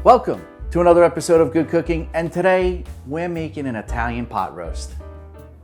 Welcome to another episode of Good Cooking, and today we're making an Italian pot roast.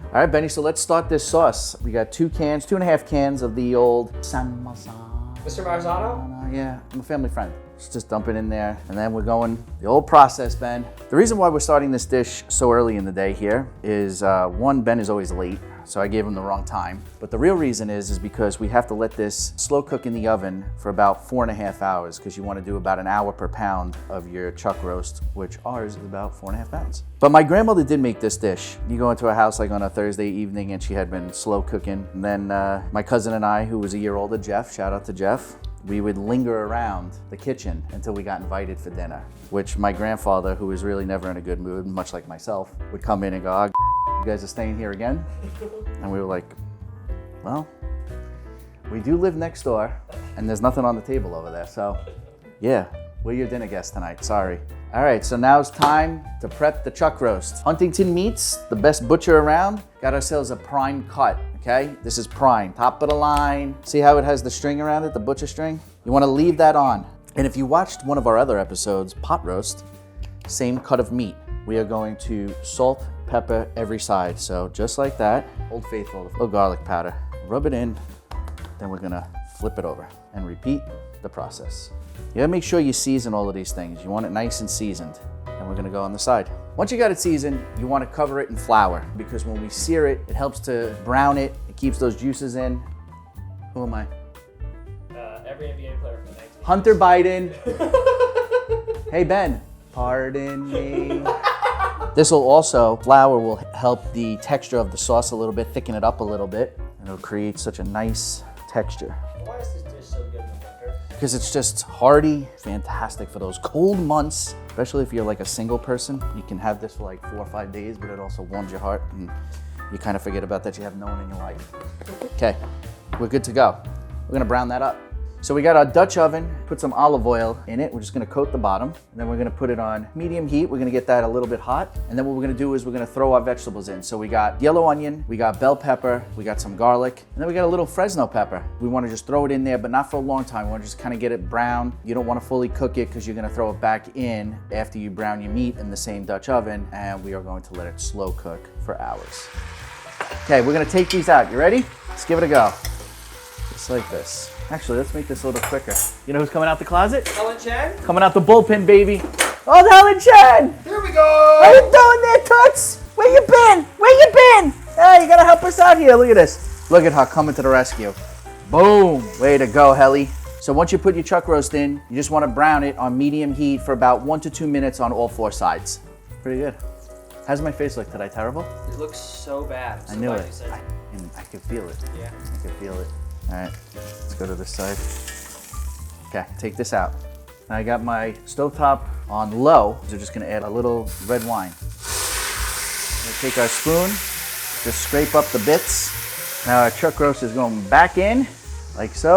All right, Benny, so let's start this sauce. We got 2.5 cans of the old San Marzano. Mr. Marzano? Yeah, I'm a family friend. Let's just dump it in there, and then we're going the old process, Ben. The reason why we're starting this dish so early in the day here is, one, Ben is always late, so I gave him the wrong time. But the real reason is because we have to let this slow cook in the oven for about 4.5 hours, because you want to do about an hour per pound of your chuck roast, which ours is about 4.5 pounds. But my grandmother did make this dish. You go into a house like on a Thursday evening and she had been slow cooking. And then my cousin and I, who was a year older, Jeff, shout out to Jeff, we would linger around the kitchen until we got invited for dinner, which my grandfather, who was really never in a good mood, much like myself, would come in and go, "Oh, you guys are staying here again?" And we were like, well, we do live next door and there's nothing on the table over there. So yeah, we're your dinner guests tonight, sorry. All right, so now it's time to prep the chuck roast. Huntington Meats, the best butcher around, got ourselves a prime cut, okay? This is prime, top of the line. See how it has the string around it, the butcher string? You wanna leave that on. And if you watched one of our other episodes, pot roast, same cut of meat. We are going to salt, pepper every side. So just like that, Old Faithful, a little garlic powder, rub it in, then we're gonna flip it over and repeat the process. You gotta make sure you season all of these things. You want it nice and seasoned. And we're gonna go on the side. Once you got it seasoned, you wanna cover it in flour, because when we sear it, it helps to brown it. It keeps those juices in. Who am I? Every NBA player from the 1980s. Hunter Biden. Hey Ben, pardon me. This will also, flour will help the texture of the sauce a little bit, thicken it up a little bit, and it'll create such a nice texture. Why is this dish so good in the winter? Because it's just hearty, fantastic for those cold months, especially if you're like a single person. You can have this for like 4 or 5 days, but it also warms your heart and you kind of forget about that you have no one in your life. Okay, we're good to go. We're gonna brown that up. So we got our Dutch oven, put some olive oil in it. We're just gonna coat the bottom, and then we're gonna put it on medium heat. We're gonna get that a little bit hot. And then what we're gonna do is we're gonna throw our vegetables in. So we got yellow onion, we got bell pepper, we got some garlic, and then we got a little Fresno pepper. We wanna just throw it in there, but not for a long time. We wanna just kind of get it brown. You don't wanna fully cook it because you're gonna throw it back in after you brown your meat in the same Dutch oven, and we are going to let it slow cook for hours. Okay, we're gonna take these out. You ready? Let's give it a go. Just like this. Actually, let's make this a little quicker. You know who's coming out the closet? Helen Chen? Coming out the bullpen, baby. Oh, Helen Chen! Here we go! How you doing there, Toots? Where you been? Where you been? Hey, you gotta help us out here. Look at this. Look at her coming to the rescue. Boom! Way to go, Helly. So once you put your chuck roast in, you just wanna brown it on medium heat for about 1 to 2 minutes on all 4 sides. Pretty good. How's my face look today? Terrible? It looks so bad. I knew it. I could feel it. Yeah. I could feel it. All right, let's go to this side. Okay, take this out. Now I got my stovetop on low. So we're just gonna add a little red wine. We'll take our spoon, just scrape up the bits. Now our chuck roast is going back in, like so.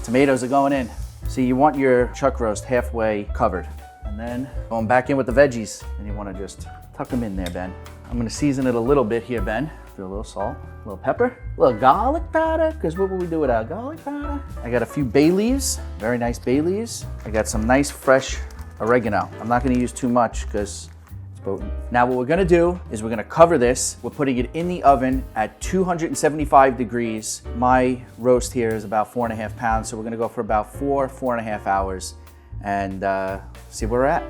Tomatoes are going in. See, you want your chuck roast halfway covered. And then going back in with the veggies. And you wanna just tuck them in there, Ben. I'm gonna season it a little bit here, Ben. Do a little salt, a little pepper, a little garlic powder, because what will we do with our garlic powder? I got a few bay leaves, very nice bay leaves. I got some nice fresh oregano. I'm not gonna use too much because it's potent. Now what we're gonna do is we're gonna cover this. We're putting it in the oven at 275 degrees. My roast here is about 4.5 pounds, so we're gonna go for about 4.5 hours and see where we're at.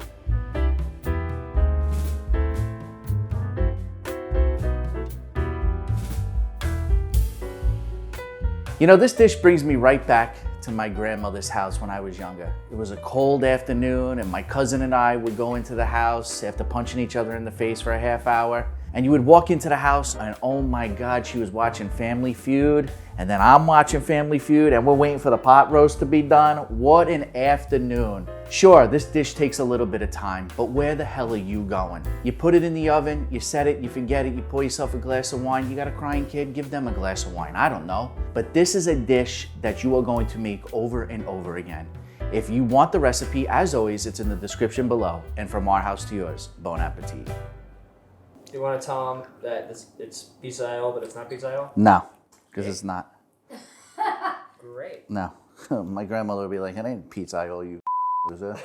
You know, this dish brings me right back to my grandmother's house when I was younger. It was a cold afternoon and my cousin and I would go into the house after punching each other in the face for a half hour. And you would walk into the house and oh my God, she was watching Family Feud. And then I'm watching Family Feud and we're waiting for the pot roast to be done. What an afternoon. Sure, this dish takes a little bit of time, but where the hell are you going? You put it in the oven, you set it, you forget it, you pour yourself a glass of wine. You got a crying kid, give them a glass of wine. I don't know. But this is a dish that you are going to make over and over again. If you want the recipe, as always, it's in the description below. And from our house to yours, bon appetit. You want to tell them that it's pizzaiolo, but it's not pizzaiolo? No, because it's not. Great. No. My grandmother would be like, it ain't pizza, you loser.